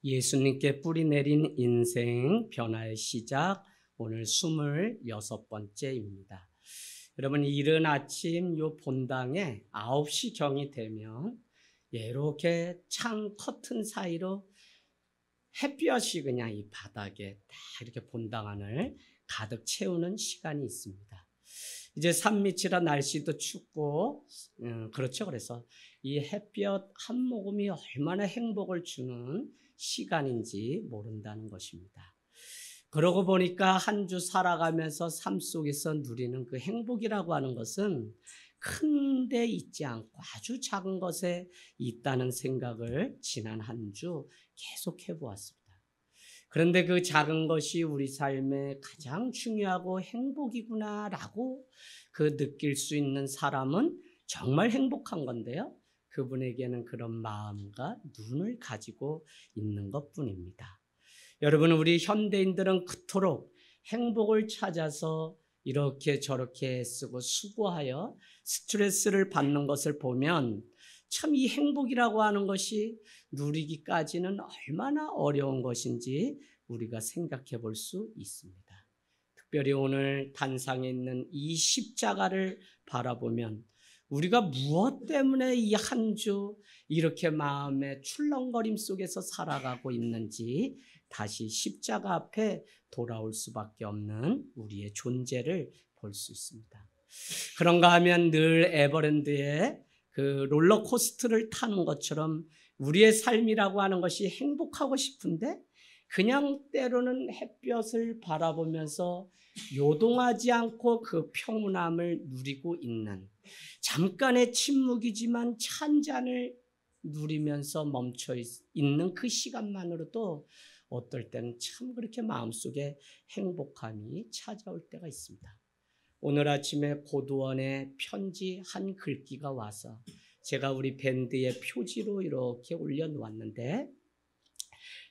예수님께 뿌리 내린 인생 변화의 시작, 오늘 26번째입니다. 여러분, 이른 아침 요 본당에 9시경이 되면 이렇게 창 커튼 사이로 햇볕이 그냥 이 바닥에 딱 이렇게 본당 안을 가득 채우는 시간이 있습니다. 이제 산밑이라 날씨도 춥고 그렇죠. 그래서 이 햇볕 한 모금이 얼마나 행복을 주는 시간인지 모른다는 것입니다. 그러고 보니까 한 주 살아가면서 삶 속에서 누리는 그 행복이라고 하는 것은 큰 데 있지 않고 아주 작은 것에 있다는 생각을 지난 한 주 계속 해보았습니다. 그런데 그 작은 것이 우리 삶의 가장 중요하고 행복이구나라고 그 느낄 수 있는 사람은 정말 행복한 건데요. 그분에게는 그런 마음과 눈을 가지고 있는 것뿐입니다. 여러분, 우리 현대인들은 그토록 행복을 찾아서 이렇게 저렇게 쓰고 수고하여 스트레스를 받는 것을 보면 참 이 행복이라고 하는 것이 누리기까지는 얼마나 어려운 것인지 우리가 생각해 볼 수 있습니다. 특별히 오늘 단상에 있는 이 십자가를 바라보면 우리가 무엇 때문에 이 한 주 이렇게 마음의 출렁거림 속에서 살아가고 있는지 다시 십자가 앞에 돌아올 수밖에 없는 우리의 존재를 볼 수 있습니다. 그런가 하면 늘 에버랜드에 그 롤러코스터를 타는 것처럼 우리의 삶이라고 하는 것이 행복하고 싶은데 그냥 때로는 햇볕을 바라보면서 요동하지 않고 그 평온함을 누리고 있는, 잠깐의 침묵이지만 차 한 잔을 누리면서 멈춰 있는 그 시간만으로도 어떨 때는 참 그렇게 마음속에 행복함이 찾아올 때가 있습니다. 오늘 아침에 고도원에 편지 한 글귀가 와서 제가 우리 밴드의 표지로 이렇게 올려놓았는데,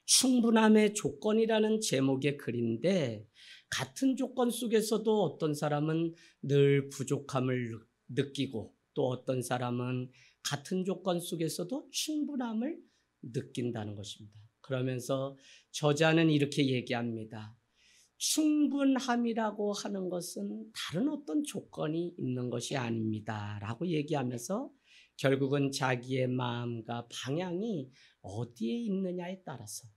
충분함의 조건이라는 제목의 글인데, 같은 조건 속에서도 어떤 사람은 늘 부족함을 느끼고 또 어떤 사람은 같은 조건 속에서도 충분함을 느낀다는 것입니다. 그러면서 저자는 이렇게 얘기합니다. 충분함이라고 하는 것은 다른 어떤 조건이 있는 것이 아닙니다 라고 얘기하면서 결국은 자기의 마음과 방향이 어디에 있느냐에 따라서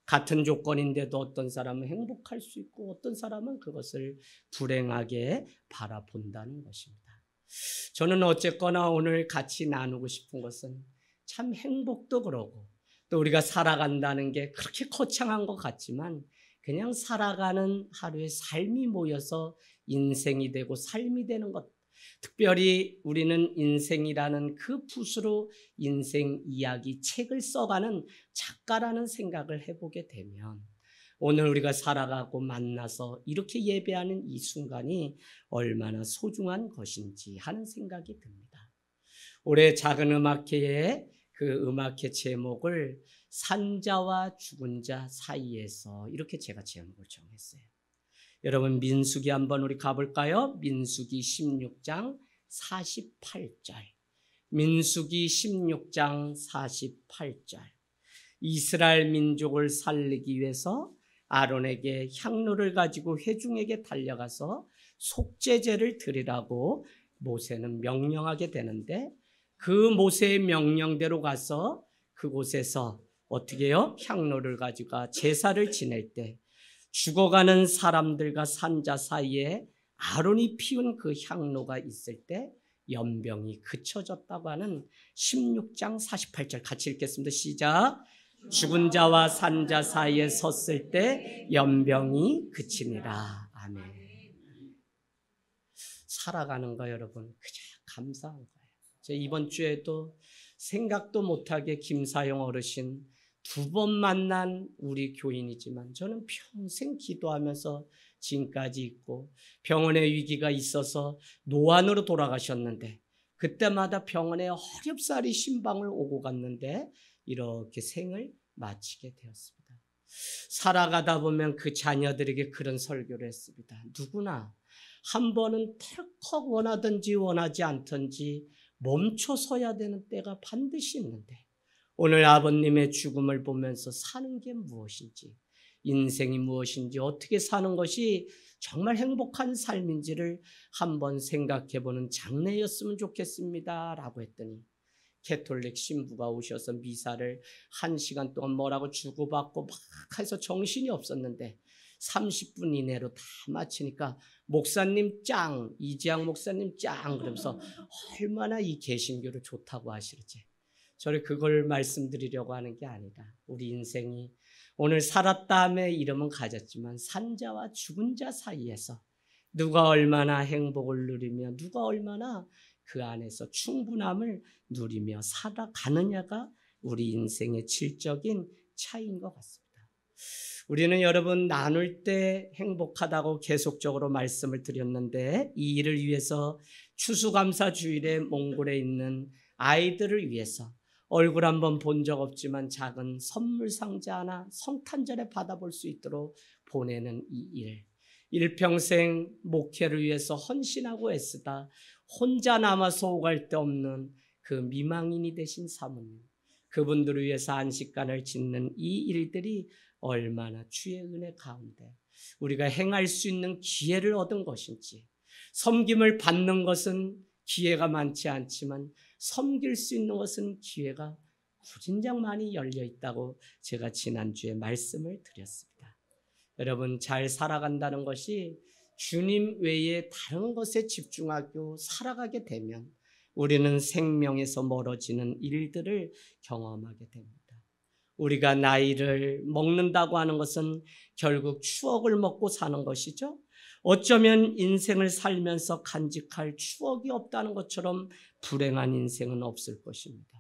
같은 조건인데도 어떤 사람은 행복할 수 있고 어떤 사람은 그것을 불행하게 바라본다는 것입니다. 저는 어쨌거나 오늘 같이 나누고 싶은 것은 참 행복도 그러고 또 우리가 살아간다는 게 그렇게 거창한 것 같지만 그냥 살아가는 하루의 삶이 모여서 인생이 되고 삶이 되는 것, 특별히 우리는 인생이라는 그 붓으로 인생 이야기 책을 써가는 작가라는 생각을 해보게 되면 오늘 우리가 살아가고 만나서 이렇게 예배하는 이 순간이 얼마나 소중한 것인지 하는 생각이 듭니다. 올해 작은 음악회의 그 음악회 제목을 산자와 죽은 자 사이에서 이렇게 제가 제목을 정했어요. 여러분, 민수기 한번 우리 가볼까요? 민수기 16장 48절. 민수기 16장 48절. 이스라엘 민족을 살리기 위해서 아론에게 향로를 가지고 회중에게 달려가서 속죄제를 드리라고 모세는 명령하게 되는데, 그 모세의 명령대로 가서 그곳에서 어떻게 해요? 향로를 가지고 제사를 지낼 때 죽어가는 사람들과 산자 사이에 아론이 피운 그 향로가 있을 때 연병이 그쳐졌다고 하는 16장 48절 같이 읽겠습니다. 시작. 죽은 자와 산자 사이에 섰을 때 연병이 그치니라. 아멘. 살아가는 거 여러분 그저 감사한 거예요. 제 이번 주에도 생각도 못하게 김사용 어르신 2번 만난 우리 교인이지만 저는 평생 기도하면서 지금까지 있고 병원의 위기가 있어서 노안으로 돌아가셨는데 그때마다 병원에 어렵사리 신방을 오고 갔는데 이렇게 생을 마치게 되었습니다. 살아가다 보면 그 자녀들에게 그런 설교를 했습니다. 누구나 한 번은 털컥 원하든지 원하지 않든지 멈춰서야 되는 때가 반드시 있는데 오늘 아버님의 죽음을 보면서 사는 게 무엇인지, 인생이 무엇인지, 어떻게 사는 것이 정말 행복한 삶인지를 한번 생각해보는 장례였으면 좋겠습니다 라고 했더니 캐톨릭 신부가 오셔서 미사를 1시간 동안 뭐라고 주고받고 막 해서 정신이 없었는데 30분 이내로 다 마치니까 목사님 짱, 이지양 목사님 짱 그러면서 얼마나 이 개신교를 좋다고 하시지. 저를 그걸 말씀드리려고 하는 게 아니라 우리 인생이 오늘 살았다함의 이름은 가졌지만 산 자와 죽은 자 사이에서 누가 얼마나 행복을 누리며 누가 얼마나 그 안에서 충분함을 누리며 살아가느냐가 우리 인생의 질적인 차이인 것 같습니다. 우리는 여러분 나눌 때 행복하다고 계속적으로 말씀을 드렸는데 이 일을 위해서 추수감사 주일에 몽골에 있는 아이들을 위해서 얼굴 한번 본 적 없지만 작은 선물 상자 하나 성탄절에 받아볼 수 있도록 보내는 이 일. 일평생 목회를 위해서 헌신하고 애쓰다 혼자 남아서 오갈 데 없는 그 미망인이 되신 사모님. 그분들을 위해서 안식관을 짓는 이 일들이 얼마나 주의 은혜 가운데 우리가 행할 수 있는 기회를 얻은 것인지, 섬김을 받는 것은 기회가 많지 않지만 섬길 수 있는 것은 기회가 무진장 많이 열려 있다고 제가 지난주에 말씀을 드렸습니다. 여러분 잘 살아간다는 것이 주님 외에 다른 것에 집중하고 살아가게 되면 우리는 생명에서 멀어지는 일들을 경험하게 됩니다. 우리가 나이를 먹는다고 하는 것은 결국 추억을 먹고 사는 것이죠. 어쩌면 인생을 살면서 간직할 추억이 없다는 것처럼 불행한 인생은 없을 것입니다.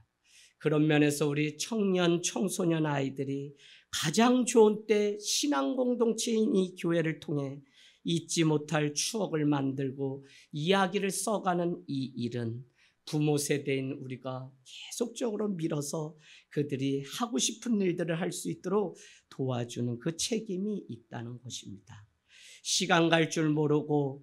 그런 면에서 우리 청년, 청소년 아이들이 가장 좋은 때 신앙 공동체인 이 교회를 통해 잊지 못할 추억을 만들고 이야기를 써가는 이 일은 부모 세대인 우리가 계속적으로 밀어서 그들이 하고 싶은 일들을 할 수 있도록 도와주는 그 책임이 있다는 것입니다. 시간 갈 줄 모르고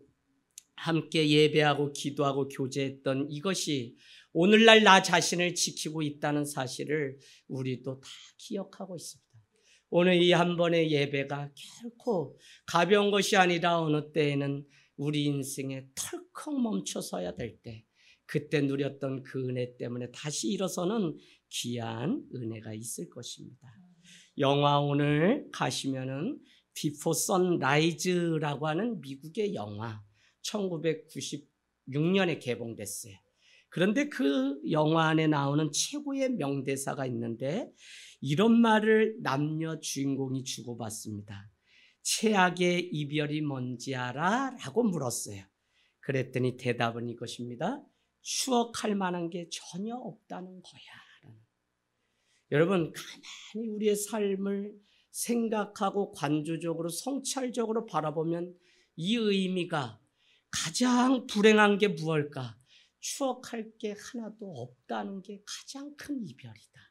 함께 예배하고 기도하고 교제했던 이것이 오늘날 나 자신을 지키고 있다는 사실을 우리도 다 기억하고 있습니다. 오늘 이 한 번의 예배가 결코 가벼운 것이 아니라 어느 때에는 우리 인생에 털컥 멈춰서야 될 때 그때 누렸던 그 은혜 때문에 다시 일어서는 귀한 은혜가 있을 것입니다. 영화 오늘 가시면은 Before Sunrise라고 하는 미국의 영화 1996년에 개봉됐어요. 그런데 그 영화 안에 나오는 최고의 명대사가 있는데 이런 말을 남녀 주인공이 주고받습니다. 최악의 이별이 뭔지 알아? 라고 물었어요. 그랬더니 대답은 이것입니다. 추억할 만한 게 전혀 없다는 거야. 여러분 가만히 우리의 삶을 생각하고 관조적으로 성찰적으로 바라보면 이 의미가 가장 불행한 게 무엇일까? 추억할 게 하나도 없다는 게 가장 큰 이별이다.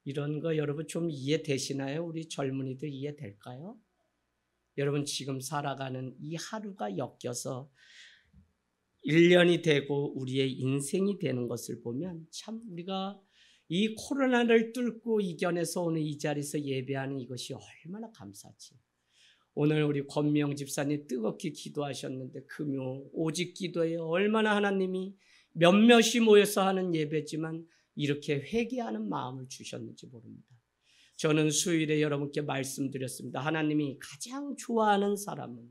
이런 거 여러분 좀 이해되시나요? 우리 젊은이들 이해될까요? 여러분 지금 살아가는 이 하루가 엮여서 1년이 되고 우리의 인생이 되는 것을 보면 참 우리가 이 코로나를 뚫고 이겨내서 오늘 이 자리에서 예배하는 이것이 얼마나 감사지. 오늘 우리 권명 집사님 뜨겁게 기도하셨는데 금요 오직 기도에 얼마나 하나님이 몇몇이 모여서 하는 예배지만 이렇게 회개하는 마음을 주셨는지 모릅니다. 저는 수요일에 여러분께 말씀드렸습니다. 하나님이 가장 좋아하는 사람은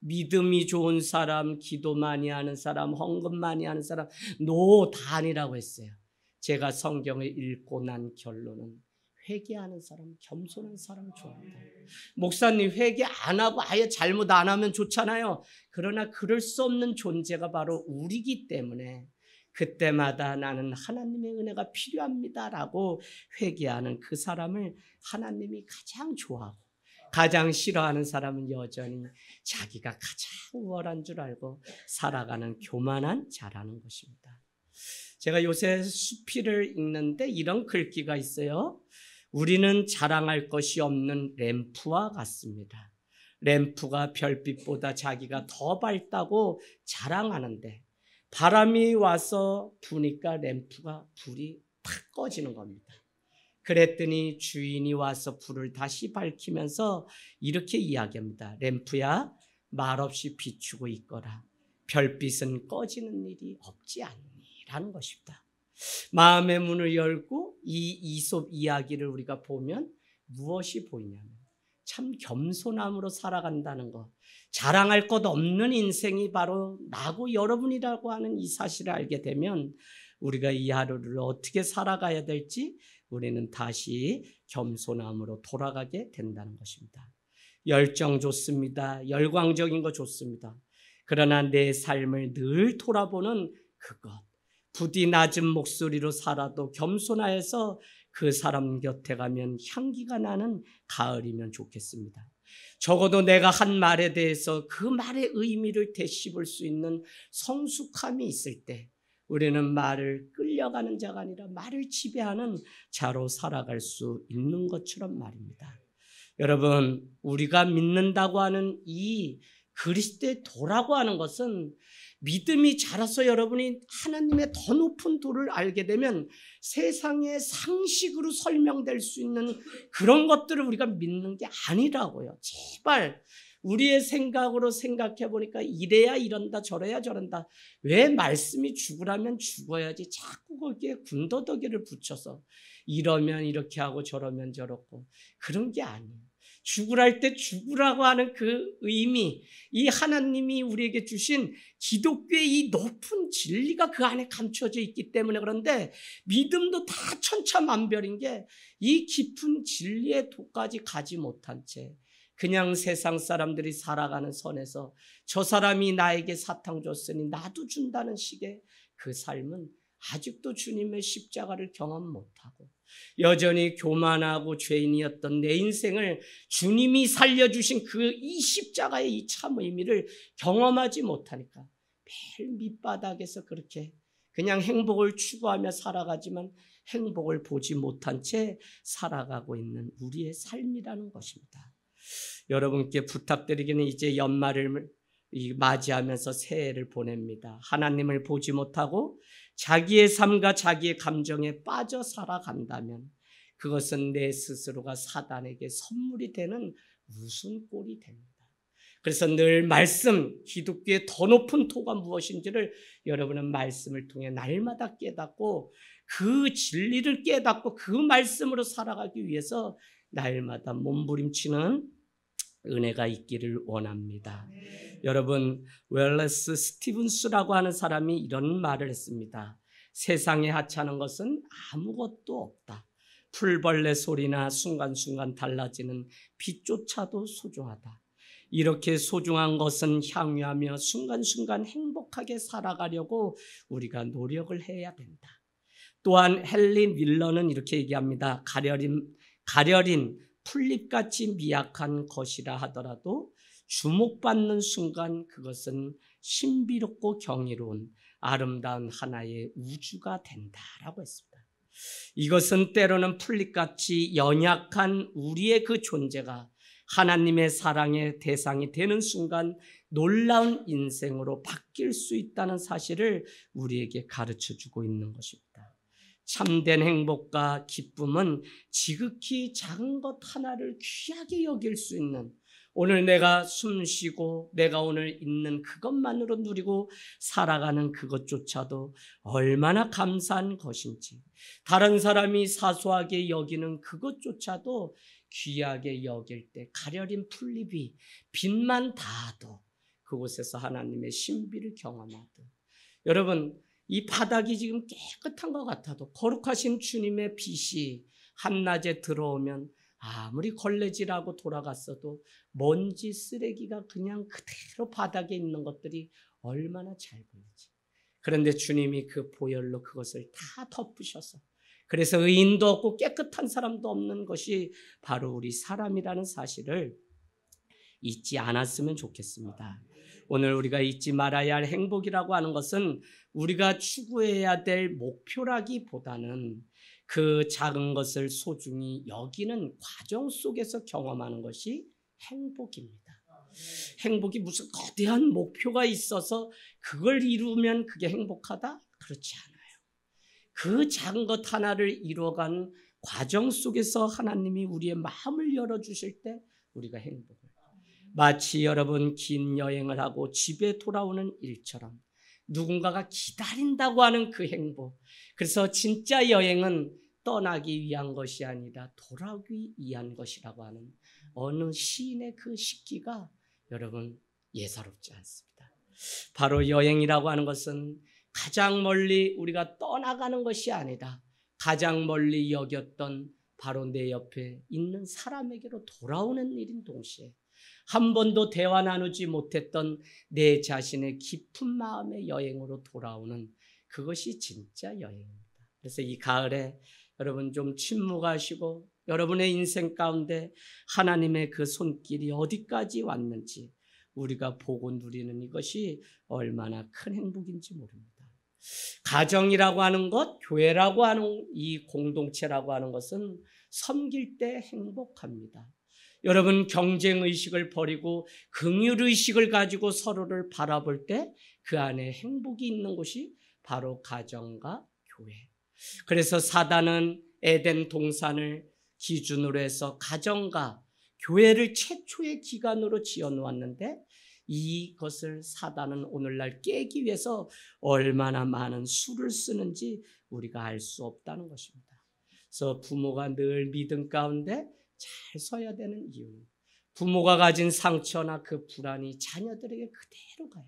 믿음이 좋은 사람, 기도 많이 하는 사람, 헌금 많이 하는 사람, 노 다 아니라고 했어요. 제가 성경을 읽고 난 결론은 회개하는 사람, 겸손한 사람 좋아한다. 목사님 회개 안 하고 아예 잘못 안 하면 좋잖아요. 그러나 그럴 수 없는 존재가 바로 우리이기 때문에 그때마다 나는 하나님의 은혜가 필요합니다라고 회개하는 그 사람을 하나님이 가장 좋아하고 가장 싫어하는 사람은 여전히 자기가 가장 우월한 줄 알고 살아가는 교만한 자라는 것입니다. 제가 요새 수필을 읽는데 이런 글귀가 있어요. 우리는 자랑할 것이 없는 램프와 같습니다. 램프가 별빛보다 자기가 더 밝다고 자랑하는데 바람이 와서 부니까 램프가 불이 탁 꺼지는 겁니다. 그랬더니 주인이 와서 불을 다시 밝히면서 이렇게 이야기합니다. 램프야, 말없이 비추고 있거라. 별빛은 꺼지는 일이 없지 않니라는 것입니다. 마음의 문을 열고 이 이솝 이야기를 우리가 보면 무엇이 보이냐면 참 겸손함으로 살아간다는 것, 자랑할 것 없는 인생이 바로 나고 여러분이라고 하는 이 사실을 알게 되면 우리가 이 하루를 어떻게 살아가야 될지 우리는 다시 겸손함으로 돌아가게 된다는 것입니다. 열정 좋습니다. 열광적인 거 좋습니다. 그러나 내 삶을 늘 돌아보는 그것, 부디 낮은 목소리로 살아도 겸손하여서 그 사람 곁에 가면 향기가 나는 가을이면 좋겠습니다. 적어도 내가 한 말에 대해서 그 말의 의미를 되씹을 수 있는 성숙함이 있을 때 우리는 말을 끌려가는 자가 아니라 말을 지배하는 자로 살아갈 수 있는 것처럼 말입니다. 여러분, 우리가 믿는다고 하는 이 그리스도의 도라고 하는 것은 믿음이 자라서 여러분이 하나님의 더 높은 도를 알게 되면 세상의 상식으로 설명될 수 있는 그런 것들을 우리가 믿는 게 아니라고요. 제발 우리의 생각으로 생각해 보니까 이래야 이런다 저래야 저런다. 왜 말씀이 죽으라면 죽어야지 자꾸 거기에 군더더기를 붙여서 이러면 이렇게 하고 저러면 저렇고 그런 게 아니에요. 죽으랄 때 죽으라고 하는 그 의미, 이 하나님이 우리에게 주신 기독교의 이 높은 진리가 그 안에 감춰져 있기 때문에 그런데 믿음도 다 천차만별인 게 이 깊은 진리의 도까지 가지 못한 채 그냥 세상 사람들이 살아가는 선에서 저 사람이 나에게 사탕 줬으니 나도 준다는 식의 그 삶은 아직도 주님의 십자가를 경험 못하고 여전히 교만하고 죄인이었던 내 인생을 주님이 살려주신 그 이 십자가의 이 참 의미를 경험하지 못하니까 매일 밑바닥에서 그렇게 그냥 행복을 추구하며 살아가지만 행복을 보지 못한 채 살아가고 있는 우리의 삶이라는 것입니다. 여러분께 부탁드리기는 이제 연말을 맞이하면서 새해를 보냅니다. 하나님을 보지 못하고 자기의 삶과 자기의 감정에 빠져 살아간다면 그것은 내 스스로가 사단에게 선물이 되는 무슨 꼴이 됩니다. 그래서 늘 말씀, 기독교의 더 높은 토가 무엇인지를 여러분은 말씀을 통해 날마다 깨닫고 그 진리를 깨닫고 그 말씀으로 살아가기 위해서 날마다 몸부림치는 은혜가 있기를 원합니다. 여러분, 웰레스 스티븐스라고 하는 사람이 이런 말을 했습니다. 세상에 하찮은 것은 아무것도 없다. 풀벌레 소리나 순간순간 달라지는 빛조차도 소중하다. 이렇게 소중한 것은 향유하며 순간순간 행복하게 살아가려고 우리가 노력을 해야 된다. 또한 헨리 밀러는 이렇게 얘기합니다. 가려린 풀잎같이 미약한 것이라 하더라도 주목받는 순간 그것은 신비롭고 경이로운 아름다운 하나의 우주가 된다라고 했습니다. 이것은 때로는 풀잎같이 연약한 우리의 그 존재가 하나님의 사랑의 대상이 되는 순간 놀라운 인생으로 바뀔 수 있다는 사실을 우리에게 가르쳐주고 있는 것입니다. 참된 행복과 기쁨은 지극히 작은 것 하나를 귀하게 여길 수 있는 오늘 내가 숨쉬고 내가 오늘 있는 그것만으로 누리고 살아가는 그것조차도 얼마나 감사한 것인지 다른 사람이 사소하게 여기는 그것조차도 귀하게 여길 때 가려린 풀잎이 빛만 닿아도 그곳에서 하나님의 신비를 경험하듯 여러분 이 바닥이 지금 깨끗한 것 같아도 거룩하신 주님의 빛이 한낮에 들어오면 아무리 걸레질하고 돌아갔어도 먼지 쓰레기가 그냥 그대로 바닥에 있는 것들이 얼마나 잘 보이지. 그런데 주님이 그 보혈로 그것을 다 덮으셔서 그래서 의인도 없고 깨끗한 사람도 없는 것이 바로 우리 사람이라는 사실을 잊지 않았으면 좋겠습니다. 오늘 우리가 잊지 말아야 할 행복이라고 하는 것은 우리가 추구해야 될 목표라기보다는 그 작은 것을 소중히 여기는 과정 속에서 경험하는 것이 행복입니다. 행복이 무슨 거대한 목표가 있어서 그걸 이루면 그게 행복하다? 그렇지 않아요. 그 작은 것 하나를 이루어가는 과정 속에서 하나님이 우리의 마음을 열어주실 때 우리가 행복을, 마치 여러분 긴 여행을 하고 집에 돌아오는 일처럼 누군가가 기다린다고 하는 그 행복. 그래서 진짜 여행은 떠나기 위한 것이 아니라 돌아오기 위한 것이라고 하는 어느 시인의 그 식기가 여러분 예사롭지 않습니다. 바로 여행이라고 하는 것은 가장 멀리 우리가 떠나가는 것이 아니라 가장 멀리 여겼던 바로 내 옆에 있는 사람에게로 돌아오는 일인 동시에 한 번도 대화 나누지 못했던 내 자신의 깊은 마음의 여행으로 돌아오는 그것이 진짜 여행입니다. 그래서 이 가을에 여러분 좀 침묵하시고 여러분의 인생 가운데 하나님의 그 손길이 어디까지 왔는지 우리가 보고 누리는 이것이 얼마나 큰 행복인지 모릅니다. 가정이라고 하는 것, 교회라고 하는 이 공동체라고 하는 것은 섬길 때 행복합니다. 여러분 경쟁의식을 버리고 긍휼의식을 가지고 서로를 바라볼 때 그 안에 행복이 있는 곳이 바로 가정과 교회. 그래서 사단은 에덴 동산을 기준으로 해서 가정과 교회를 최초의 기관으로 지어놓았는데 이것을 사단은 오늘날 깨기 위해서 얼마나 많은 수를 쓰는지 우리가 알 수 없다는 것입니다. 그래서 부모가 늘 믿음 가운데 잘 서야 되는 이유는 부모가 가진 상처나 그 불안이 자녀들에게 그대로 가요.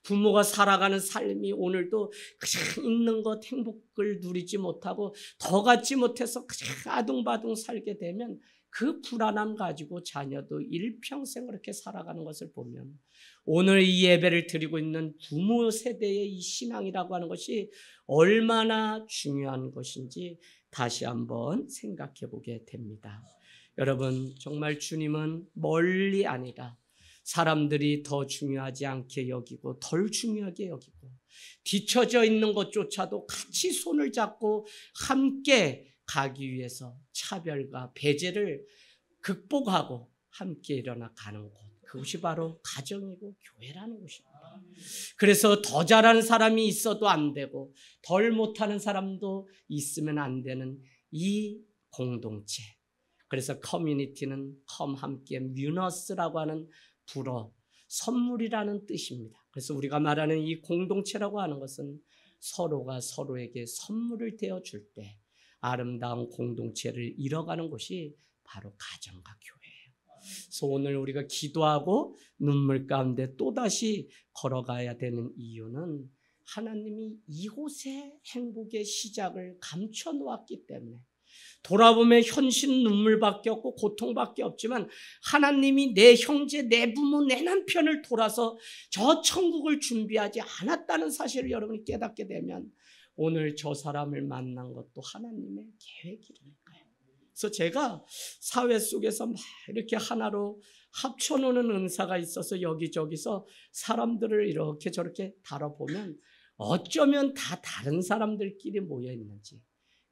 부모가 살아가는 삶이 오늘도 그냥 있는 것 행복을 누리지 못하고 더 갖지 못해서 그냥 아둥바둥 살게 되면 그 불안함 가지고 자녀도 일평생 그렇게 살아가는 것을 보면 오늘 이 예배를 드리고 있는 부모 세대의 이 신앙이라고 하는 것이 얼마나 중요한 것인지 다시 한번 생각해 보게 됩니다. 여러분 정말 주님은 멀리 아니라 사람들이 더 중요하지 않게 여기고 덜 중요하게 여기고 뒤처져 있는 것조차도 같이 손을 잡고 함께 가기 위해서 차별과 배제를 극복하고 함께 일어나 가는 곳, 그것이 바로 가정이고 교회라는 곳입니다. 그래서 더 잘하는 사람이 있어도 안 되고 덜 못하는 사람도 있으면 안 되는 이 공동체, 그래서 커뮤니티는 함께 뮤너스라고 하는 불어, 선물이라는 뜻입니다. 그래서 우리가 말하는 이 공동체라고 하는 것은 서로가 서로에게 선물을 되어줄 때 아름다운 공동체를 이뤄가는 곳이 바로 가정과 교회예요. 그래서 오늘 우리가 기도하고 눈물 가운데 또다시 걸어가야 되는 이유는 하나님이 이곳에 행복의 시작을 감춰 놓았기 때문에 돌아보면 현실 눈물밖에 없고 고통밖에 없지만 하나님이 내 형제, 내 부모, 내 남편을 돌아서 저 천국을 준비하지 않았다는 사실을 여러분이 깨닫게 되면 오늘 저 사람을 만난 것도 하나님의 계획이니까요. 그래서 제가 사회 속에서 막 이렇게 하나로 합쳐놓는 은사가 있어서 여기저기서 사람들을 이렇게 저렇게 다뤄보면 어쩌면 다 다른 사람들끼리 모여 있는지,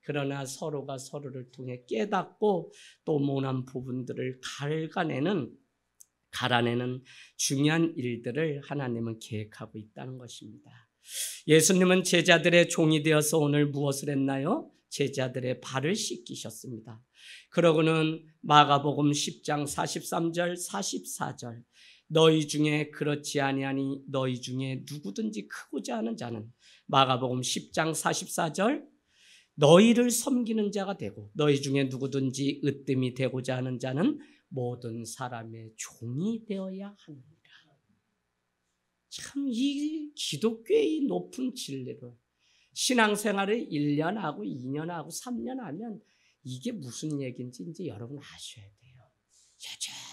그러나 서로가 서로를 통해 깨닫고 또 모난 부분들을 갈아내는 중요한 일들을 하나님은 계획하고 있다는 것입니다. 예수님은 제자들의 종이 되어서 오늘 무엇을 했나요? 제자들의 발을 씻기셨습니다. 그러고는 마가복음 10장 43절 44절 너희 중에 그렇지 아니하니 너희 중에 누구든지 크고자 하는 자는, 마가복음 10장 44절 너희를 섬기는 자가 되고 너희 중에 누구든지 으뜸이 되고자 하는 자는 모든 사람의 종이 되어야 합니다. 참 이 기독교의 높은 진리를 신앙생활을 1년 하고 2년 하고 3년 하면 이게 무슨 얘기인지 이제 여러분 아셔야 돼요.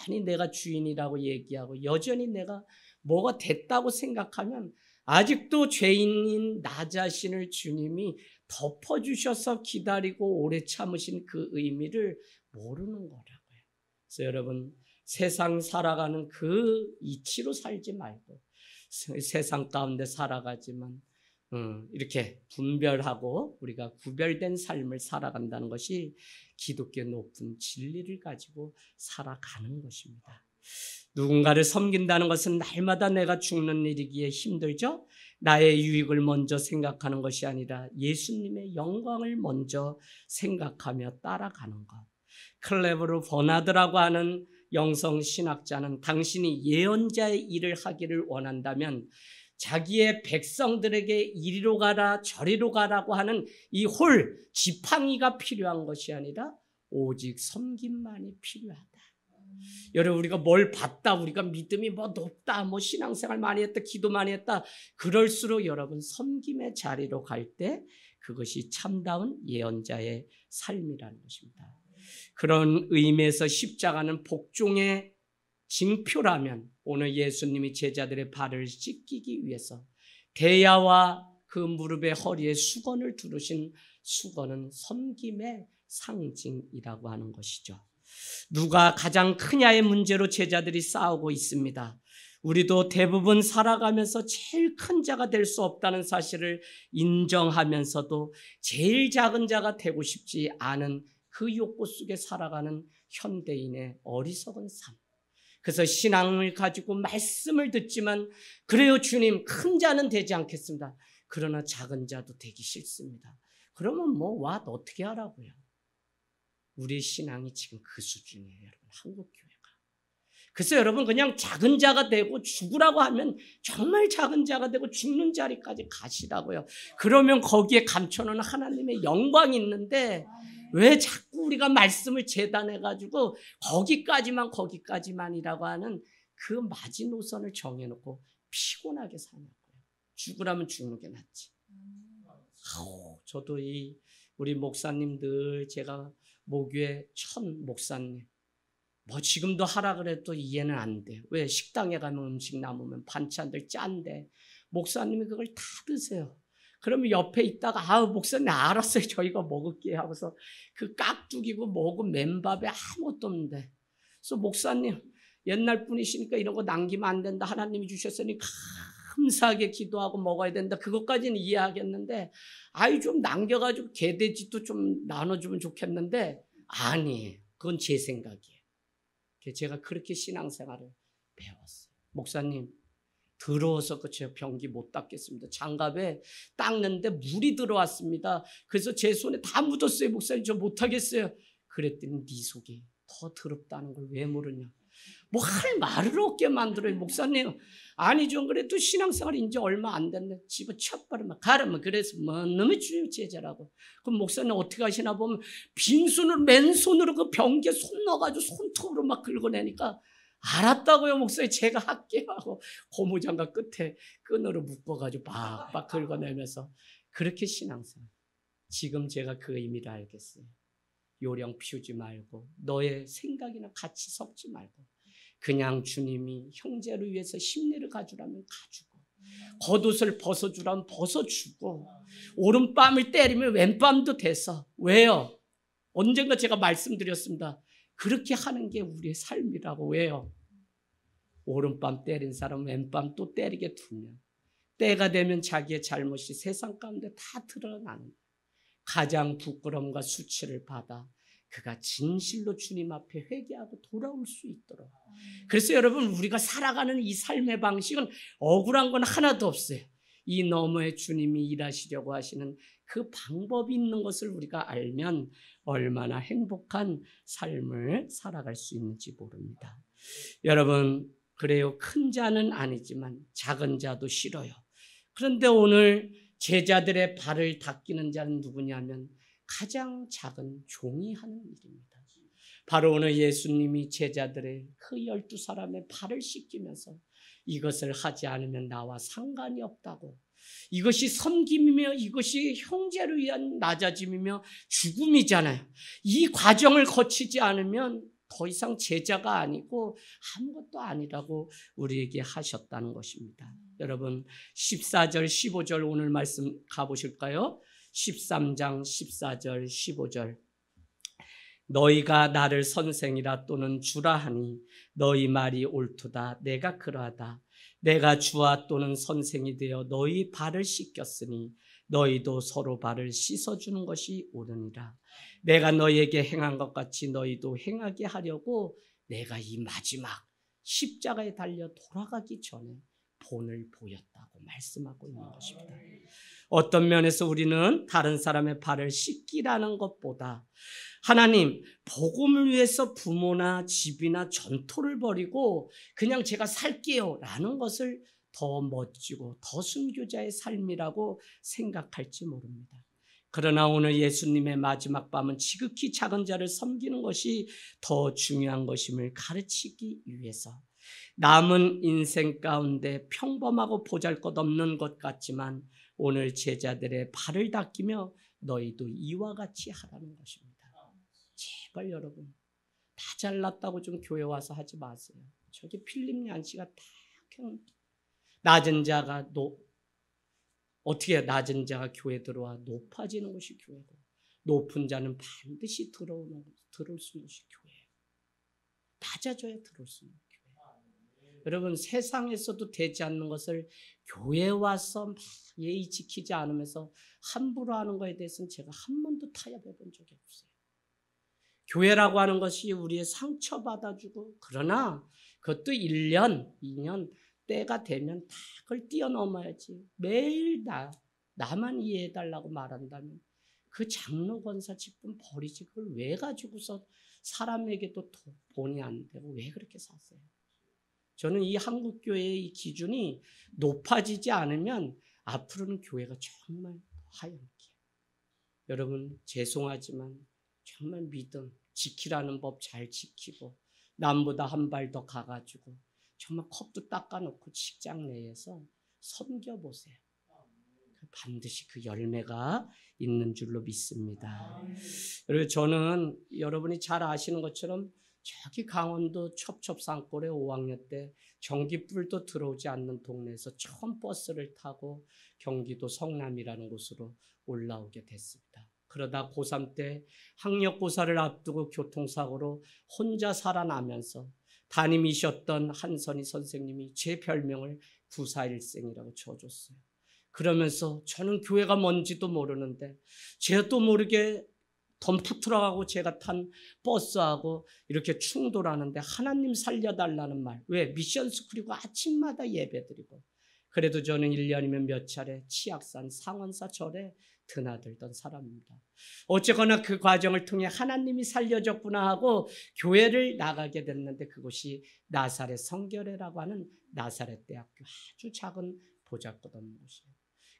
여전히 내가 주인이라고 얘기하고 여전히 내가 뭐가 됐다고 생각하면 아직도 죄인인 나 자신을 주님이 덮어주셔서 기다리고 오래 참으신 그 의미를 모르는 거라고요. 그래서 여러분 세상 살아가는 그 이치로 살지 말고 세상 가운데 살아가지만 이렇게 분별하고 우리가 구별된 삶을 살아간다는 것이 기독교의 높은 진리를 가지고 살아가는 것입니다. 누군가를 섬긴다는 것은 날마다 내가 죽는 일이기에 힘들죠. 나의 유익을 먼저 생각하는 것이 아니라 예수님의 영광을 먼저 생각하며 따라가는 것. 클레브르 버나드라고 하는 영성신학자는 당신이 예언자의 일을 하기를 원한다면 자기의 백성들에게 이리로 가라 저리로 가라고 하는 이 지팡이가 필요한 것이 아니라 오직 섬김만이 필요하다. 여러분, 우리가 뭘 봤다, 우리가 믿음이 높다, 신앙생활 많이 했다, 기도 많이 했다, 그럴수록 여러분 섬김의 자리로 갈 때 그것이 참다운 예언자의 삶이라는 것입니다. 그런 의미에서 십자가는 복종의 징표라면 오늘 예수님이 제자들의 발을 씻기기 위해서 대야와 그 무릎의 허리에 수건을 두르신 수건은 섬김의 상징이라고 하는 것이죠. 누가 가장 크냐의 문제로 제자들이 싸우고 있습니다. 우리도 대부분 살아가면서 제일 큰 자가 될 수 없다는 사실을 인정하면서도 제일 작은 자가 되고 싶지 않은 그 욕구 속에 살아가는 현대인의 어리석은 삶. 그래서 신앙을 가지고 말씀을 듣지만 그래요 주님, 큰 자는 되지 않겠습니다. 그러나 작은 자도 되기 싫습니다. 그러면 와 어떻게 하라고요? 우리 신앙이 지금 그 수준이에요, 여러분. 한국교회가. 그래서 여러분 그냥 작은 자가 되고 죽으라고 하면 정말 작은 자가 되고 죽는 자리까지 가시라고요. 그러면 거기에 감춰놓은 하나님의 영광이 있는데 왜 자꾸 우리가 말씀을 재단해가지고 거기까지만이라고 하는 그 마지노선을 정해놓고 피곤하게 사냐고요. 죽으라면 죽는 게 낫지. 저도 우리 목사님들, 제가 모교의 첫 목사님, 지금도 하라 그래도 이해는 안 돼요. 왜? 식당에 가면 음식 남으면 반찬들 짠데 목사님이 그걸 다 드세요. 그러면 옆에 있다가 목사님 알았어요, 저희가 먹을게요 하고서 그 깍두기고 뭐고 맨밥에 아무것도 없는데, 그래서 목사님 옛날 분이시니까 이런 거 남기면 안 된다, 하나님이 주셨으니 감사하게 기도하고 먹어야 된다, 그것까지는 이해하겠는데 좀 남겨가지고 개돼지도 좀 나눠주면 좋겠는데 아니에요. 그건 제 생각이에요. 제가 그렇게 신앙생활을 배웠어요. 목사님 더러워서 제가 변기 못 닦겠습니다. 장갑에 닦는데 물이 들어왔습니다. 그래서 제 손에 다 묻었어요. 목사님 저 못하겠어요. 그랬더니 네 속이 더 더럽다는 걸 왜 모르냐. 할 말을 없게 만들어요. 목사님 아니죠. 그래도 신앙생활이 이제 얼마 안 됐네. 집어 쳐버리면 가라면 그래서 너무 주요 제자라고. 그럼 목사님 어떻게 하시나 보면 빈손으로 맨손으로 그 변기에 손 넣어가지고 손톱으로 막 긁어내니까 알았다고요 목사님 제가 할게요 하고 고무장갑 끝에 끈으로 묶어가지고 박박 긁어내면서 그렇게 신앙생활. 지금 제가 그 의미를 알겠어요. 요령 피우지 말고 너의 생각이나 같이 섞지 말고 그냥 주님이 형제를 위해서 심리를 가주라면 가주고 겉옷을 벗어주라면 벗어주고 오른뺨을 때리면 왼뺨도 돼서. 왜요? 언젠가 제가 말씀드렸습니다. 그렇게 하는 게 우리의 삶이라고. 왜요? 오른뺨 때린 사람 왼뺨 또 때리게 두면 때가 되면 자기의 잘못이 세상 가운데 다 드러나는, 가장 부끄러움과 수치를 받아 그가 진실로 주님 앞에 회개하고 돌아올 수 있도록. 그래서 여러분 우리가 살아가는 이 삶의 방식은 억울한 건 하나도 없어요. 이 너머에 주님이 일하시려고 하시는 그 방법이 있는 것을 우리가 알면 얼마나 행복한 삶을 살아갈 수 있는지 모릅니다. 여러분 그래요, 큰 자는 아니지만 작은 자도 싫어요. 그런데 오늘 제자들의 발을 닦이는 자는 누구냐면 가장 작은 종이 하는 일입니다. 바로 오늘 예수님이 제자들의 그 12사람의 발을 씻기면서 이것을 하지 않으면 나와 상관이 없다고, 이것이 섬김이며 이것이 형제를 위한 낮아짐이며 죽음이잖아요. 이 과정을 거치지 않으면 더 이상 제자가 아니고 아무것도 아니라고 우리에게 하셨다는 것입니다. 여러분 14절 15절 오늘 말씀 가보실까요? 13장 14절 15절. 너희가 나를 선생이라 또는 주라 하니 너희 말이 옳도다. 내가 그러하다. 내가 주와 또는 선생이 되어 너희 발을 씻겼으니 너희도 서로 발을 씻어주는 것이 옳으니라. 내가 너희에게 행한 것 같이 너희도 행하게 하려고 내가 이 마지막 십자가에 달려 돌아가기 전에 본을 보였다고 말씀하고 있는 것입니다. 어떤 면에서 우리는 다른 사람의 발을 씻기라는 것보다 하나님, 복음을 위해서 부모나 집이나 전토를 벌이고 그냥 제가 살게요 라는 것을 더 멋지고 더 순교자의 삶이라고 생각할지 모릅니다. 그러나 오늘 예수님의 마지막 밤은 지극히 작은 자를 섬기는 것이 더 중요한 것임을 가르치기 위해서 남은 인생 가운데 평범하고 보잘것없는 것 같지만 오늘 제자들의 발을 닦이며 너희도 이와 같이 하라는 것입니다. 제발 여러분, 다 잘났다고 좀 교회 와서 하지 마세요. 저기 필립 얀시가 다 그냥 낮은 자가 어떻게 낮은 자가 교회 들어와 높아지는 것이 교회고 높은 자는 반드시 들어올 수 있는 것이 교회예요. 낮아져야 들어올 수 있는 교회. 여러분, 세상에서도 되지 않는 것을 교회 와서 막 예의 지키지 않으면서 함부로 하는 것에 대해서는 제가 한 번도 타협해 본 적이 없어요. 교회라고 하는 것이 우리의 상처받아주고 그러나 그것도 1년, 2년 때가 되면 다 그걸 뛰어넘어야지. 매일 나만 이해해달라고 말한다면 그 장로 권사 직분 버리지 그걸 왜 가지고서 사람에게도 본이 안 되고 왜 그렇게 사세요? 저는 이 한국교회의 이 기준이 높아지지 않으면 앞으로는 교회가 정말 하얀게. 여러분 죄송하지만 정말 믿음 지키라는 법 잘 지키고 남보다 한 발 더 가가지고 정말 컵도 닦아놓고 직장 내에서 섬겨보세요. 반드시 그 열매가 있는 줄로 믿습니다. 그리고 저는 여러분이 잘 아시는 것처럼 저기 강원도 첩첩산골에 5학년 때 전기불도 들어오지 않는 동네에서 처음 버스를 타고 경기도 성남이라는 곳으로 올라오게 됐습니다. 그러다 고3 때 학력고사를 앞두고 교통사고로 혼자 살아나면서 담임이셨던 한선희 선생님이 제 별명을 941생이라고 지어줬어요. 그러면서 저는 교회가 뭔지도 모르는데 제도 모르게 덤프 트럭하고 제가 탄 버스하고 이렇게 충돌하는데 하나님 살려달라는 말. 왜? 미션스쿨이고 아침마다 예배드리고. 그래도 저는 1년이면 몇 차례 치악산 상원사 절에 드나들던 사람입니다. 어쨌거나 그 과정을 통해 하나님이 살려줬구나 하고 교회를 나가게 됐는데 그곳이 나사렛 성결회라고 하는 나사렛 대학교 아주 작은 보잘것없는 곳이에요.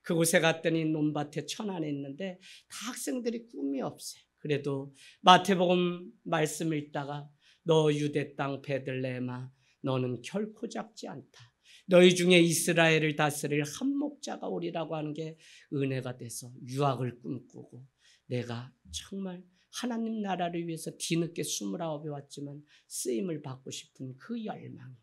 그곳에 갔더니 논밭에 천안에 있는데 다 학생들이 꿈이 없어요. 그래도 마태복음 말씀 읽다가 너 유대 땅 베들레헴아 너는 결코 작지 않다. 너희 중에 이스라엘을 다스릴 한 목자가 오리라고 하는 게 은혜가 돼서 유학을 꿈꾸고 내가 정말 하나님 나라를 위해서 뒤늦게 29에 왔지만 쓰임을 받고 싶은 그 열망이.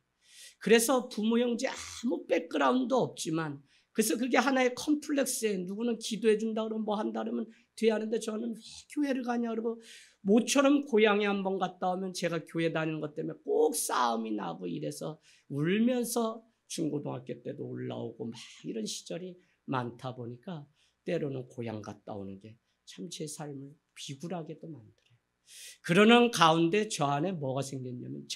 그래서 부모 형제 아무 백그라운드 없지만 그래서 그게 하나의 컴플렉스에 누구는 기도해 준다 그러면 뭐 한다 그러면 뒤에 하는데 저는 왜 교회를 가냐 그러고 모처럼 고향에 한번 갔다 오면 제가 교회 다니는 것 때문에 꼭 싸움이 나고 이래서 울면서 중고등학교 때도 올라오고 막 이런 시절이 많다 보니까 때로는 고향 갔다 오는 게 참 제 삶을 비굴하게도 만들어요. 그러는 가운데 저 안에 뭐가 생겼냐면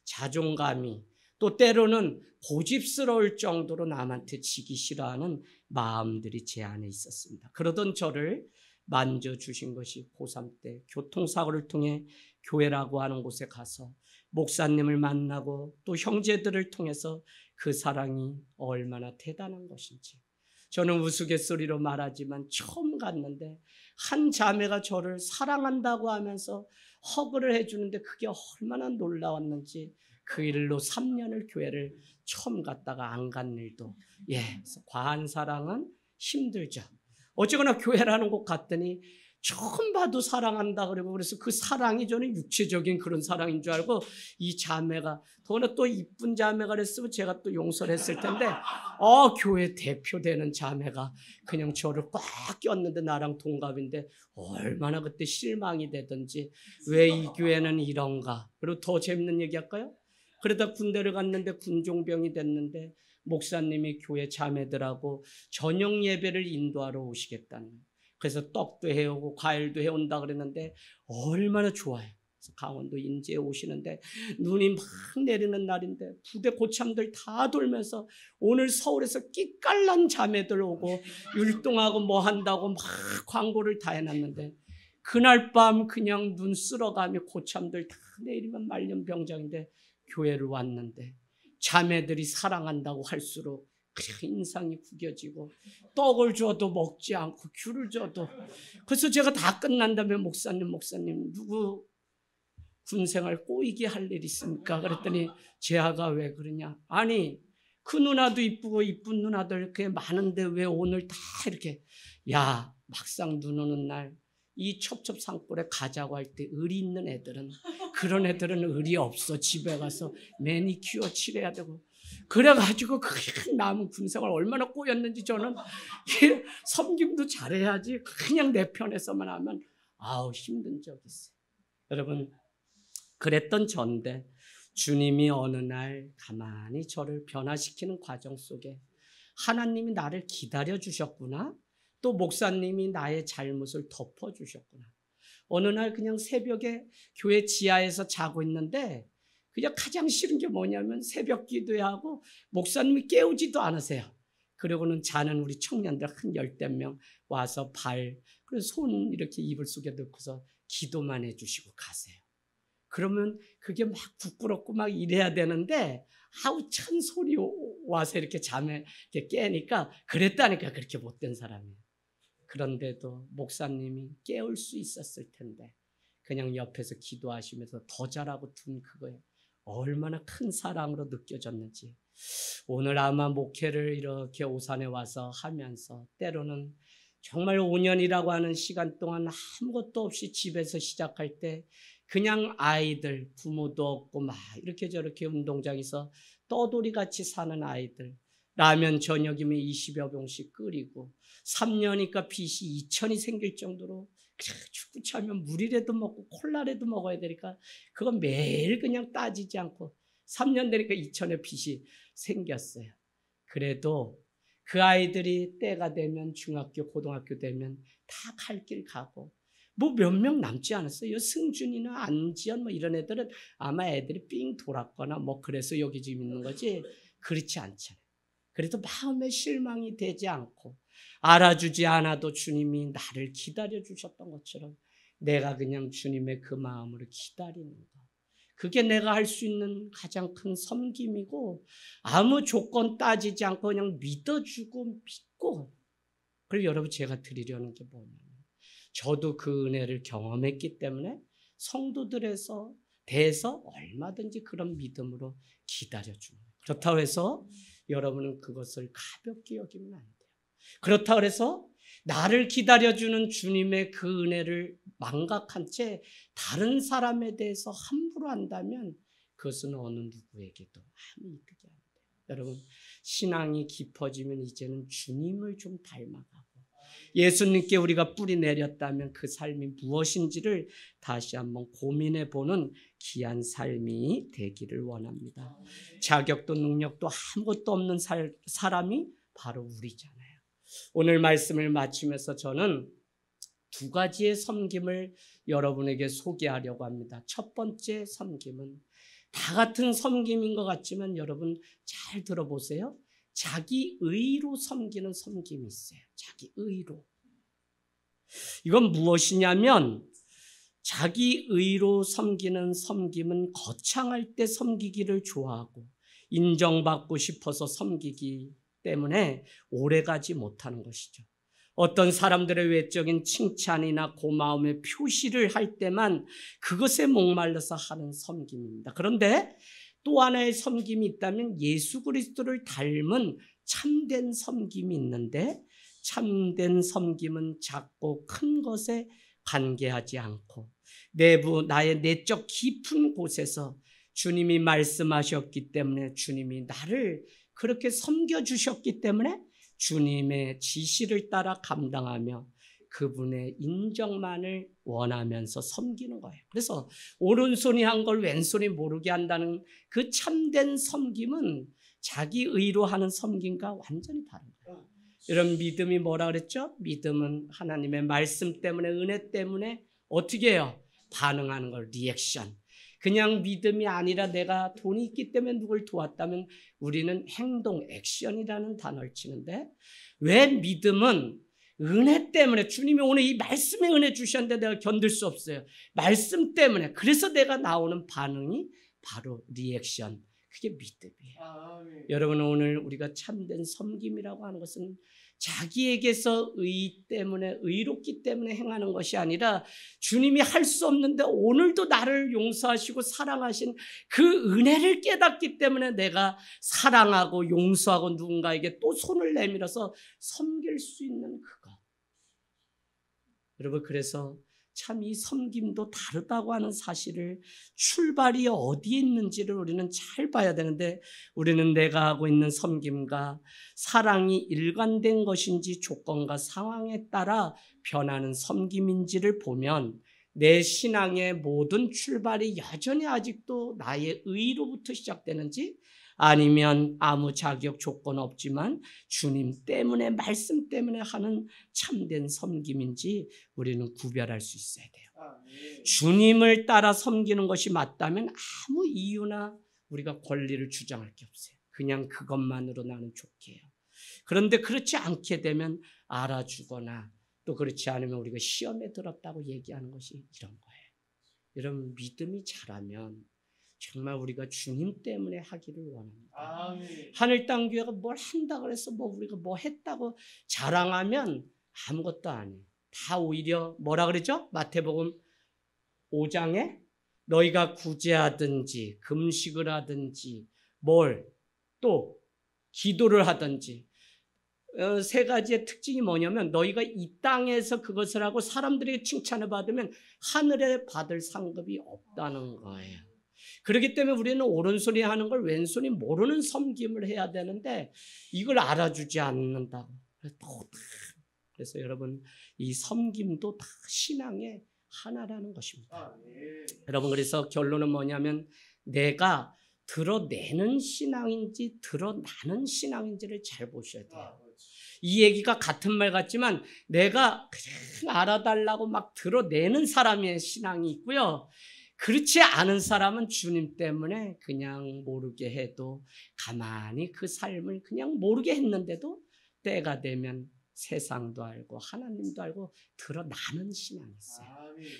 자존감이 또 때로는 고집스러울 정도로 남한테 지기 싫어하는 마음들이 제 안에 있었습니다. 그러던 저를 만져주신 것이 고3 때 교통사고를 통해 교회라고 하는 곳에 가서 목사님을 만나고 또 형제들을 통해서 그 사랑이 얼마나 대단한 것인지 저는 우스갯소리로 말하지만 처음 갔는데 한 자매가 저를 사랑한다고 하면서 허그를 해주는데 그게 얼마나 놀라웠는지 그 일로 3년을 교회를 처음 갔다가 안 간 일도 과한 사랑은 힘들죠. 어쨌거나 교회라는 곳 갔더니 처음 봐도 사랑한다 그러고 그래서 그 사랑이 저는 육체적인 그런 사랑인 줄 알고 이 자매가 더구나 또 이쁜 자매가 그랬으면 제가 또 용서를 했을 텐데 교회 대표되는 자매가 그냥 저를 꽉 꼈는데 나랑 동갑인데 얼마나 그때 실망이 되든지 왜 이 교회는 이런가. 그리고 더 재밌는 얘기 할까요? 그러다 군대를 갔는데 군종병이 됐는데 목사님이 교회 자매들하고 저녁 예배를 인도하러 오시겠다는 거예요. 그래서 떡도 해오고 과일도 해온다 그랬는데 얼마나 좋아요. 강원도 인제에 오시는데 눈이 막 내리는 날인데 부대 고참들 다 돌면서 오늘 서울에서 끼깔난 자매들 오고 율동하고 뭐 한다고 막 광고를 다 해놨는데 그날 밤 그냥 눈 쓸어가며 고참들 다 내리면 말년병장인데 교회를 왔는데 자매들이 사랑한다고 할수록 인상이 구겨지고 떡을 줘도 먹지 않고 귤을 줘도 그래서 제가 다 끝난 다음에 목사님 누구 군생활 꼬이게 할 일 있습니까? 그랬더니 재하가 왜 그러냐? 아니 그 누나도 이쁘고 이쁜 누나들 이렇게 많은데 왜 오늘 다 이렇게 야 막상 눈 오는 날 이 첩첩산골에 가자고 할 때 의리 있는 애들은 그런 애들은 의리 없어. 집에 가서 매니큐어 칠해야 되고 그래가지고 그 남은 군생활 얼마나 꼬였는지 저는 섬김도 잘해야지 그냥 내 편에서만 하면 아우 힘든 적이 있어요. 여러분 그랬던 전데 주님이 어느 날 가만히 저를 변화시키는 과정 속에 하나님이 나를 기다려 주셨구나. 또 목사님이 나의 잘못을 덮어주셨구나. 어느 날 그냥 새벽에 교회 지하에서 자고 있는데 그냥 가장 싫은 게 뭐냐면 새벽 기도하고 목사님이 깨우지도 않으세요. 그러고는 자는 우리 청년들 한 10명 와서 그래서 손 이렇게 이불 속에 넣고서 기도만 해주시고 가세요. 그러면 그게 막 부끄럽고 막 이래야 되는데 아우 천 소리 와서 이렇게 잠에 이렇게 깨니까 그랬다니까 그렇게 못된 사람이에요. 그런데도 목사님이 깨울 수 있었을 텐데 그냥 옆에서 기도하시면서 더 잘하고 둔 그거에 얼마나 큰 사랑으로 느껴졌는지 오늘 아마 목회를 이렇게 오산에 와서 하면서 때로는 정말 5년이라고 하는 시간 동안 아무것도 없이 집에서 시작할 때 그냥 아이들 부모도 없고 막 이렇게 저렇게 운동장에서 떠돌이같이 사는 아이들 라면 저녁이면 20여 병씩 끓이고 3년이니까 빚이 2천이 생길 정도로 축구 차면 물이라도 먹고 콜라라도 먹어야 되니까 그건 매일 그냥 따지지 않고 3년 되니까 2천의 빚이 생겼어요. 그래도 그 아이들이 때가 되면 중학교 고등학교 되면 다 갈 길 가고 뭐 몇 명 남지 않았어요. 승준이나 안지연 뭐 이런 애들은 아마 애들이 삥 돌았거나 뭐 그래서 여기 지금 있는 거지 그렇지 않잖아요. 그래도 마음에 실망이 되지 않고 알아주지 않아도 주님이 나를 기다려 주셨던 것처럼 내가 그냥 주님의 그 마음으로 기다리는 것. 그게 내가 할 수 있는 가장 큰 섬김이고 아무 조건 따지지 않고 그냥 믿어주고 믿고 그리고 여러분 제가 드리려는 게 뭐냐면 저도 그 은혜를 경험했기 때문에 성도들에서 대해서 얼마든지 그런 믿음으로 기다려주는 거예요. 그렇다고 해서 여러분은 그것을 가볍게 여기면 안 돼요. 그렇다고 해서 나를 기다려주는 주님의 그 은혜를 망각한 채 다른 사람에 대해서 함부로 한다면 그것은 어느 누구에게도 아무 이득이 안 돼요. 여러분 신앙이 깊어지면 이제는 주님을 좀 닮아가고 예수님께 우리가 뿌리 내렸다면 그 삶이 무엇인지를 다시 한번 고민해 보는 귀한 삶이 되기를 원합니다. 자격도 능력도 아무것도 없는 사람이 바로 우리잖아요. 오늘 말씀을 마치면서 저는 두 가지의 섬김을 여러분에게 소개하려고 합니다. 첫 번째 섬김은 다 같은 섬김인 것 같지만 여러분 잘 들어보세요. 자기 의로 섬기는 섬김이 있어요. 자기 의로. 이건 무엇이냐면 자기 의로 섬기는 섬김은 거창할 때 섬기기를 좋아하고 인정받고 싶어서 섬기기 때문에 오래가지 못하는 것이죠. 어떤 사람들의 외적인 칭찬이나 고마움의 표시를 할 때만 그것에 목말라서 하는 섬김입니다. 그런데 또 하나의 섬김이 있다면 예수 그리스도를 닮은 참된 섬김이 있는데 참된 섬김은 작고 큰 것에 관계하지 않고 나의 내적 깊은 곳에서 주님이 말씀하셨기 때문에 주님이 나를 그렇게 섬겨주셨기 때문에 주님의 지시를 따라 감당하며 그분의 인정만을 원하면서 섬기는 거예요. 그래서 오른손이 한 걸 왼손이 모르게 한다는 그 참된 섬김은 자기 의로 하는 섬김과 완전히 다른 거예요. 이런 믿음이 뭐라 그랬죠? 믿음은 하나님의 말씀 때문에 은혜 때문에 어떻게 해요? 반응하는 걸 리액션. 그냥 믿음이 아니라 내가 돈이 있기 때문에 누굴 도왔다면 우리는 행동, 액션이라는 단어를 치는데 왜 믿음은 은혜 때문에 주님이 오늘 이 말씀의 은혜 주셨는데 내가 견딜 수 없어요. 말씀 때문에. 그래서 내가 나오는 반응이 바로 리액션. 그게 믿음이에요. 여러분 오늘 우리가 참된 섬김이라고 하는 것은 자기에게서 의 때문에 의롭기 때문에 행하는 것이 아니라 주님이 할 수 없는데 오늘도 나를 용서하시고 사랑하신 그 은혜를 깨닫기 때문에 내가 사랑하고 용서하고 누군가에게 또 손을 내밀어서 섬길 수 있는 그것. 여러분 그래서 참 이 섬김도 다르다고 하는 사실을 출발이 어디에 있는지를 우리는 잘 봐야 되는데 우리는 내가 하고 있는 섬김과 사랑이 일관된 것인지 조건과 상황에 따라 변하는 섬김인지를 보면 내 신앙의 모든 출발이 여전히 아직도 나의 의로부터 시작되는지 아니면 아무 자격 조건 없지만 주님 때문에 말씀 때문에 하는 참된 섬김인지 우리는 구별할 수 있어야 돼요. 주님을 따라 섬기는 것이 맞다면 아무 이유나 우리가 권리를 주장할 게 없어요. 그냥 그것만으로 나는 좋게 해요. 그런데 그렇지 않게 되면 알아주거나 또 그렇지 않으면 우리가 시험에 들었다고 얘기하는 것이 이런 거예요. 여러분 믿음이 자라면 정말 우리가 주님 때문에 하기를 원합니다. 하늘 땅 교회가 뭘 한다 그래서 우리가 뭐 했다고 자랑하면 아무것도 아니에요. 다 오히려 뭐라 그러죠? 마태복음 5장에 너희가 구제하든지 금식을 하든지 뭘 또 기도를 하든지 세 가지의 특징이 뭐냐면 너희가 이 땅에서 그것을 하고 사람들에게 칭찬을 받으면 하늘에 받을 상급이 없다는 거예요. 그렇기 때문에 우리는 오른손이 하는 걸 왼손이 모르는 섬김을 해야 되는데 이걸 알아주지 않는다고. 그래서 여러분 이 섬김도 다 신앙의 하나라는 것입니다. 여러분 그래서 결론은 뭐냐면 내가 드러내는 신앙인지 드러나는 신앙인지를 잘 보셔야 돼요. 이 얘기가 같은 말 같지만 내가 그냥 알아달라고 막 드러내는 사람의 신앙이 있고요. 그렇지 않은 사람은 주님 때문에 그냥 모르게 해도 가만히 그 삶을 그냥 모르게 했는데도 때가 되면 세상도 알고 하나님도 알고 드러나는 신앙이 있어요.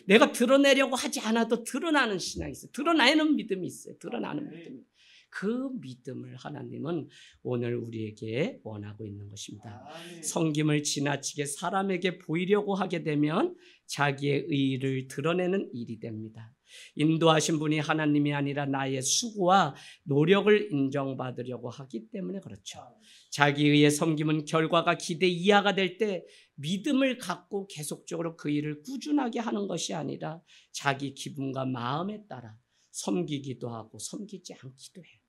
내가 드러내려고 하지 않아도 드러나는 신앙이 있어요. 드러나는 믿음이 있어요. 드러나는 믿음이. 그 믿음을 하나님은 오늘 우리에게 원하고 있는 것입니다. 섬김을 지나치게 사람에게 보이려고 하게 되면 자기의 의의를 드러내는 일이 됩니다. 인도하신 분이 하나님이 아니라 나의 수고와 노력을 인정받으려고 하기 때문에 그렇죠. 자기의 섬김은 결과가 기대 이하가 될 때 믿음을 갖고 계속적으로 그 일을 꾸준하게 하는 것이 아니라 자기 기분과 마음에 따라 섬기기도 하고 섬기지 않기도 해요.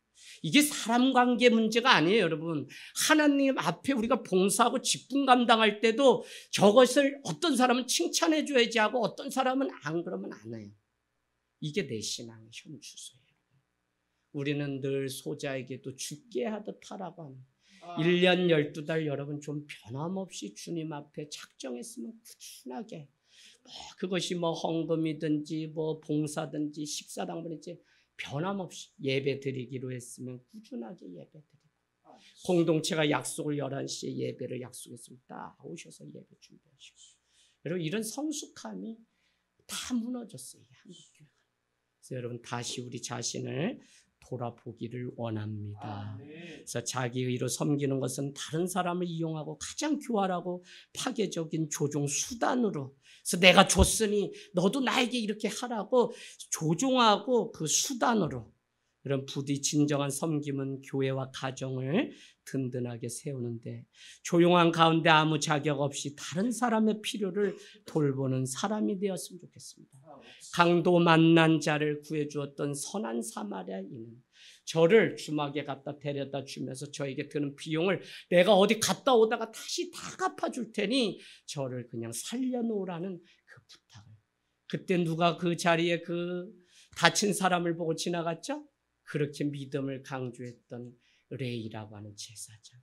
이게 사람 관계 문제가 아니에요, 여러분. 하나님 앞에 우리가 봉사하고 직분 감당할 때도 저것을 어떤 사람은 칭찬해 줘야지 하고 어떤 사람은 안 그러면 안 해요. 이게 내 신앙의 현주소예요. 우리는 늘 소자에게도 죽게 하듯 하라고 하는 1년 12달 여러분 좀 변함없이 주님 앞에 작정했으면 꾸준하게 그것이 헌금이든지 봉사든지 식사당번이든지 변함없이 예배 드리기로 했으면 꾸준하게 예배 드리고 공동체가 약속을 11시에 예배를 약속했으면 딱 오셔서 예배 준비하시고 여러분 이런 성숙함이 다 무너졌어요. 한국교회가. 그래서 여러분 다시 우리 자신을 돌아보기를 원합니다. 그래서 자기 의로 섬기는 것은 다른 사람을 이용하고 가장 교활하고 파괴적인 조종 수단으로 그래서 내가 줬으니 너도 나에게 이렇게 하라고 조종하고 그 수단으로 이런 부디 진정한 섬김은 교회와 가정을 든든하게 세우는데 조용한 가운데 아무 자격 없이 다른 사람의 필요를 돌보는 사람이 되었으면 좋겠습니다. 강도 만난 자를 구해주었던 선한 사마리아인은 저를 주막에 갖다 데려다 주면서 저에게 드는 비용을 내가 어디 갔다 오다가 다시 다 갚아줄 테니 저를 그냥 살려놓으라는 그 부탁을. 그때 누가 그 자리에 그 다친 사람을 보고 지나갔죠? 그렇게 믿음을 강조했던 레이라고 하는 제사장.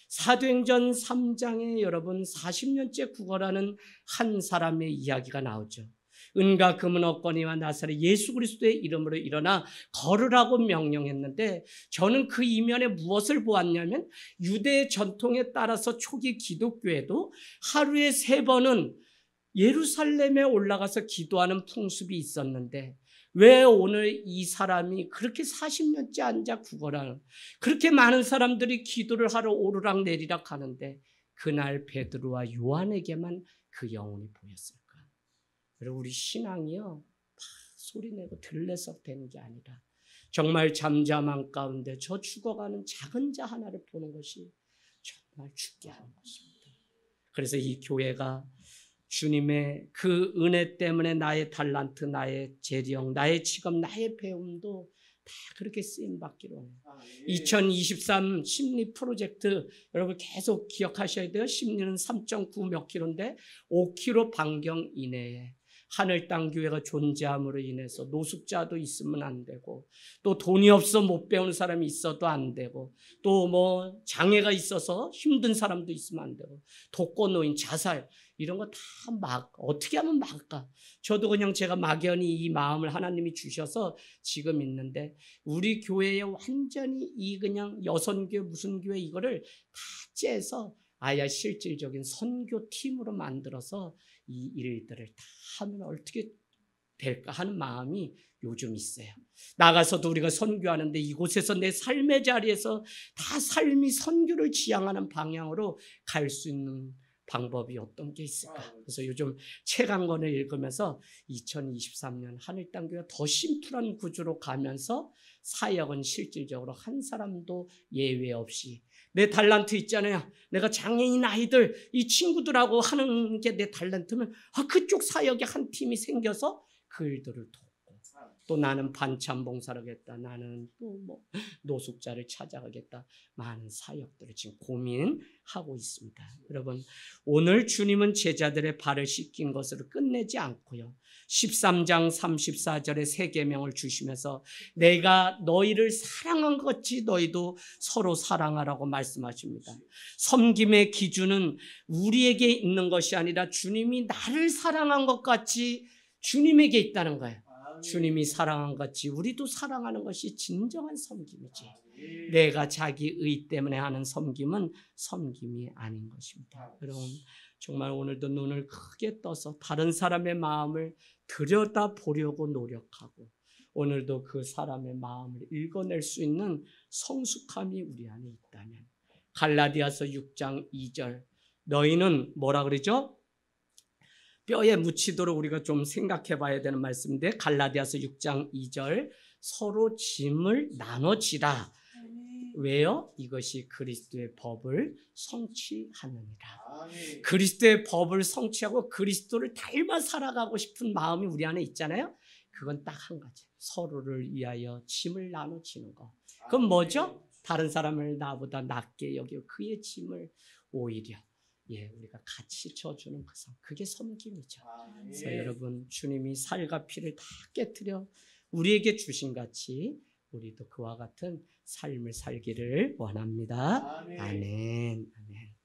사도행전 3장에 여러분 40년째 구걸하는 한 사람의 이야기가 나오죠. 은과 금은 없거니와 나사렛 예수 그리스도의 이름으로 일어나 걸으라고 명령했는데, 저는 그 이면에 무엇을 보았냐면 유대 전통에 따라서 초기 기독교에도 하루에 3번은 예루살렘에 올라가서 기도하는 풍습이 있었는데, 왜 오늘 이 사람이 그렇게 40년째 앉아 구걸하는, 그렇게 많은 사람들이 기도를 하러 오르락 내리락 하는데 그날 베드로와 요한에게만 그 영혼이 보였을까? 여러분, 우리 신앙이요, 소리내고 들레석 되는 게 아니라 정말 잠잠한 가운데 저 죽어가는 작은 자 하나를 보는 것이 정말 죽게 하는 것입니다. 그래서 이 교회가 주님의 그 은혜 때문에 나의 달란트, 나의 재력, 나의 직업, 나의 배움도 다 그렇게 쓰임받기로 해요. 2023 심리 프로젝트, 여러분 계속 기억하셔야 돼요. 심리는 3.9 몇 킬로인데 5킬로 반경 이내에 하늘 땅 교회가 존재함으로 인해서 노숙자도 있으면 안 되고, 또 돈이 없어 못 배우는 사람이 있어도 안 되고, 또 뭐 장애가 있어서 힘든 사람도 있으면 안 되고, 독거노인, 자살 이런 거 다 어떻게 하면 막을까? 저도 그냥 제가 막연히 이 마음을 하나님이 주셔서 지금 있는데, 우리 교회에 완전히 이 그냥 여선교회 무슨 교회 이거를 다 째서 아예 실질적인 선교팀으로 만들어서 이 일들을 다 하면 어떻게 될까 하는 마음이 요즘 있어요. 나가서도 우리가 선교하는데 이곳에서 내 삶의 자리에서 다 삶이 선교를 지향하는 방향으로 갈 수 있는 방법이 어떤 게 있을까? 그래서 요즘 책 한 권을 읽으면서 2023년 하늘 땅 교회가 더 심플한 구조로 가면서 사역은 실질적으로 한 사람도 예외 없이, 내 달란트 있잖아요. 내가 장애인 아이들 이 친구들하고 하는 게 내 달란트면 그쪽 사역에 한 팀이 생겨서 그 일들을 돕고, 또 나는 반찬 봉사를 하겠다, 나는 또 뭐 노숙자를 찾아가겠다, 많은 사역들을 지금 고민하고 있습니다. 여러분, 오늘 주님은 제자들의 발을 씻긴 것으로 끝내지 않고요, 13장 34절에 세 계명을 주시면서 내가 너희를 사랑한 것 같이 너희도 서로 사랑하라고 말씀하십니다. 섬김의 기준은 우리에게 있는 것이 아니라 주님이 나를 사랑한 것 같이 주님에게 있다는 거예요. 주님이 사랑한 것 같이 우리도 사랑하는 것이 진정한 섬김이지, 내가 자기 의 때문에 하는 섬김은 섬김이 아닌 것입니다. 여러분, 정말 오늘도 눈을 크게 떠서 다른 사람의 마음을 들여다보려고 노력하고, 오늘도 그 사람의 마음을 읽어낼 수 있는 성숙함이 우리 안에 있다면, 갈라디아서 6장 2절, 너희는 뭐라 그러죠? 뼈에 묻히도록 우리가 좀 생각해 봐야 되는 말씀인데, 갈라디아서 6장 2절, 서로 짐을 나눠지라. 왜요? 이것이 그리스도의 법을 성취하느니라. 그리스도의 법을 성취하고 그리스도를 닮아 살아가고 싶은 마음이 우리 안에 있잖아요. 그건 딱 한 가지, 서로를 위하여 짐을 나눠지는 거. 그건 뭐죠? 다른 사람을 나보다 낮게 여기고 그의 짐을 오히려 우리가 같이 져주는 그 삶, 그게 섬김이죠. 그래서 여러분, 주님이 살과 피를 다 깨트려 우리에게 주신 같이 우리도 그와 같은 삶을 살기를 원합니다. 아멘. 아멘.